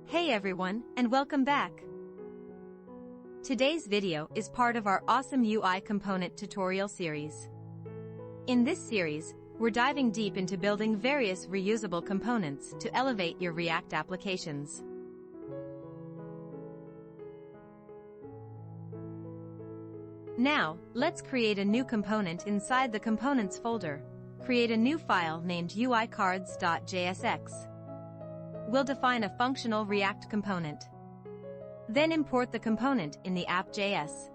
Hey everyone, and welcome back. Today's video is part of our awesome UI component tutorial series. In this series, we're diving deep into building various reusable components to elevate your React applications. Now, let's create a new component inside the Components folder. Create a new file named uicards.jsx. We'll define a functional React component. Then import the component in the app.js.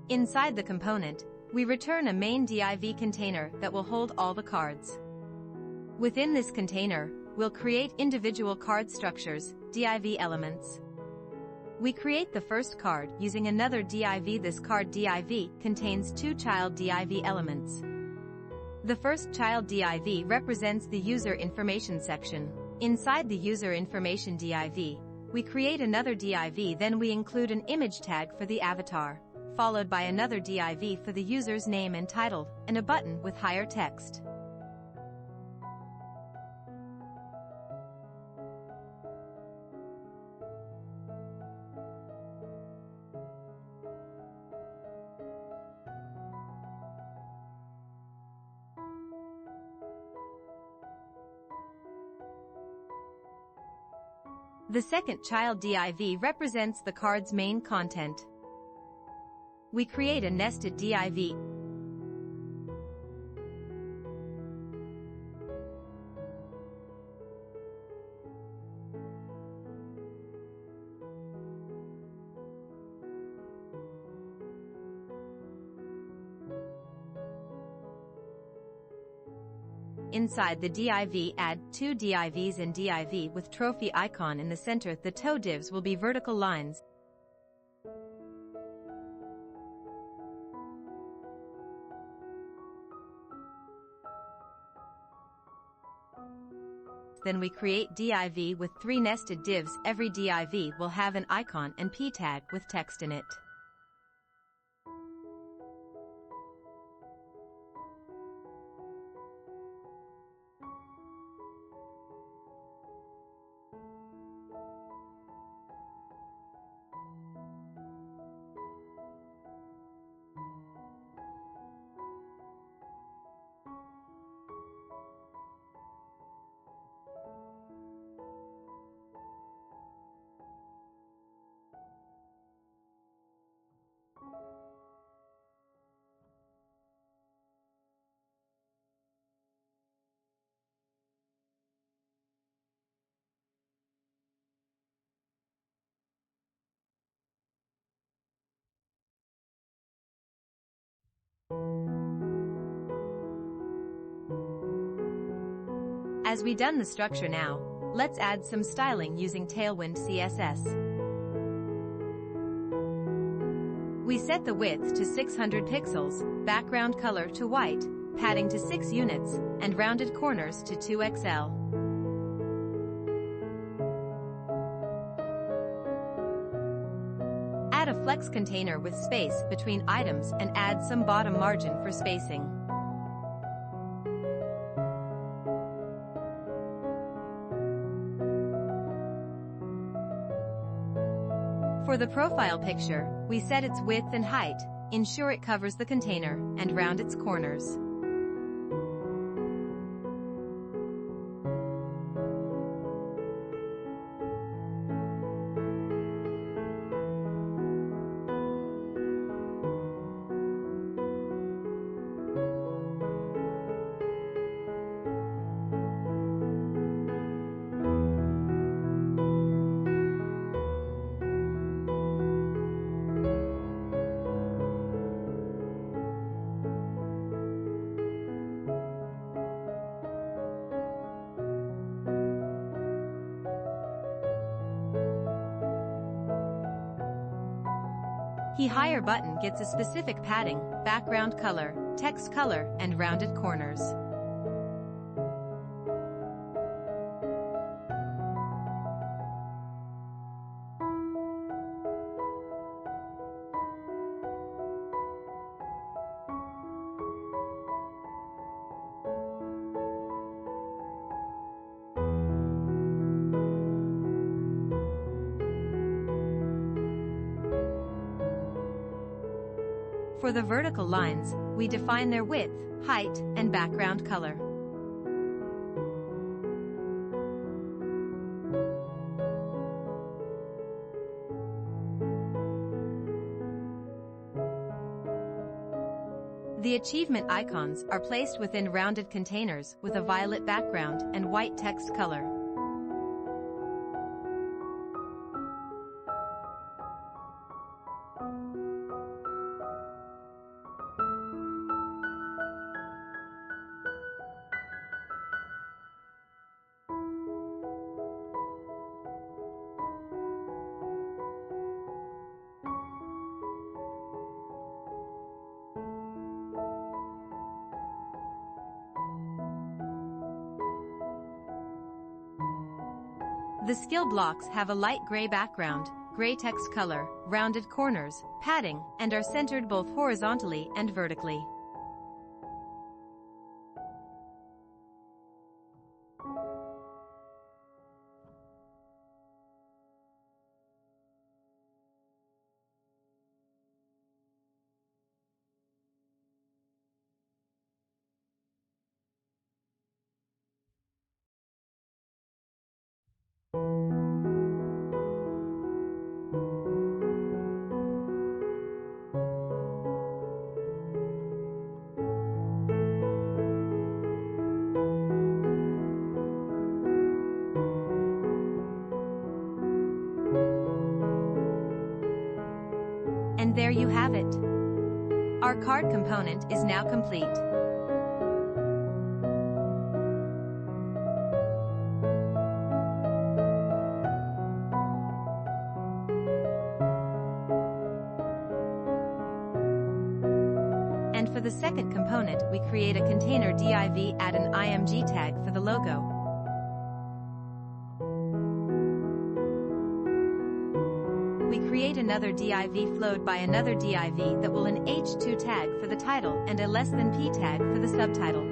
Inside the component, we return a main div container that will hold all the cards. Within this container, we'll create individual card structures, div elements. We create the first card using another div. This card div contains two child div elements. The first child div represents the user information section. Inside the user information div, we create another div. Then we include an image tag for the avatar, followed by another div for the user's name and title, and a button with higher text. The second child div represents the card's main content. We create a nested div. Inside the div, add two divs and div with trophy icon in the center. The toe divs will be vertical lines. Then we create div with three nested divs. Every div will have an icon and p tag with text in it. As we done the structure now, let's add some styling using Tailwind CSS. We set the width to 600 pixels, background color to white, padding to 6 units, and rounded corners to 2XL. Add a flex container with space between items and add some bottom margin for spacing. For the profile picture, we set its width and height, ensure it covers the container, and round its corners. The higher button gets a specific padding, background color, text color, and rounded corners. For the vertical lines, we define their width, height, and background color. The achievement icons are placed within rounded containers with a violet background and white text color. The skill blocks have a light gray background, gray text color, rounded corners, padding, and are centered both horizontally and vertically. And there you have it. Our card component is now complete. And for the second component, we create a container div, add an img tag for the logo. We create another div flowed by another div that will an h2 tag for the title and a less than p tag for the subtitle.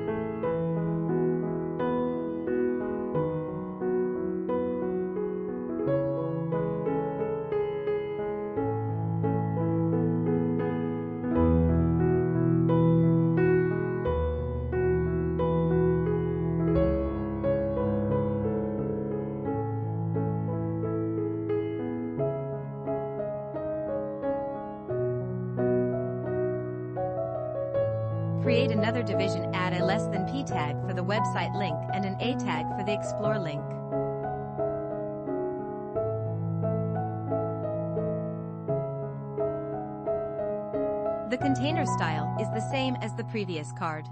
Create another division, add a less than p tag for the website link and an a tag for the explore link. The container style is the same as the previous card.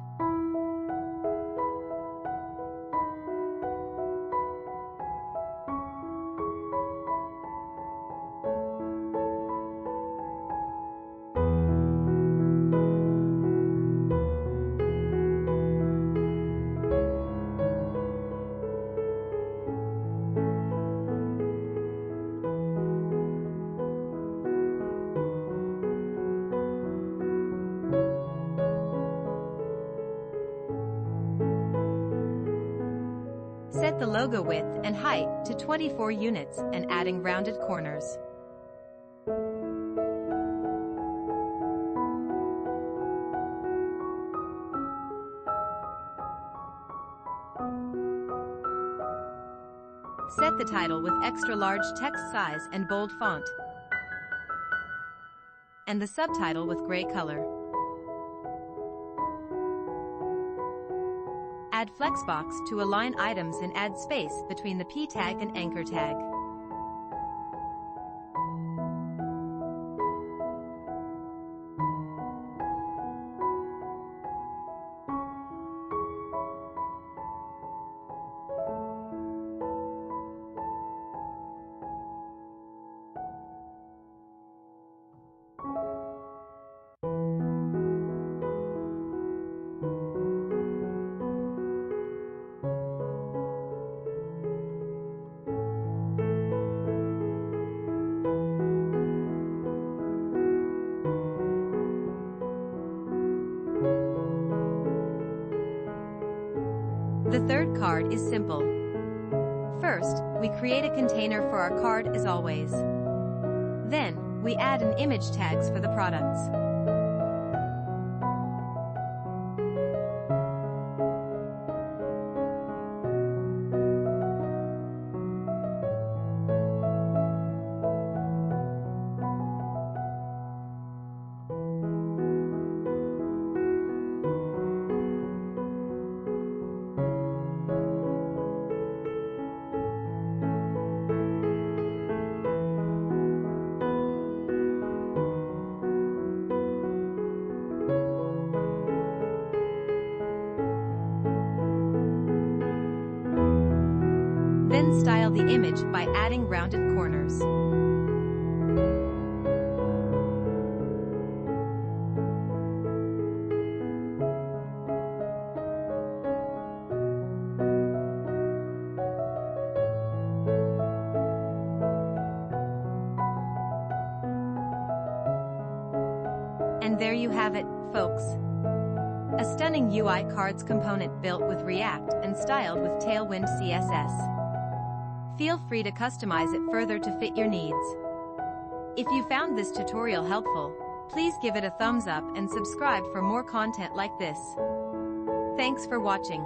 Set the logo width and height to 24 units and adding rounded corners. Set the title with extra large text size and bold font, and the subtitle with gray color. Add flexbox to align items and add space between the P tag and anchor tag. The third card is simple. First, we create a container for our card as always. Then, we add an image tags for the products. image by adding rounded corners. And there you have it, folks. A stunning UI cards component built with React and styled with Tailwind CSS. Feel free to customize it further to fit your needs. If you found this tutorial helpful, please give it a thumbs up and subscribe for more content like this. Thanks for watching.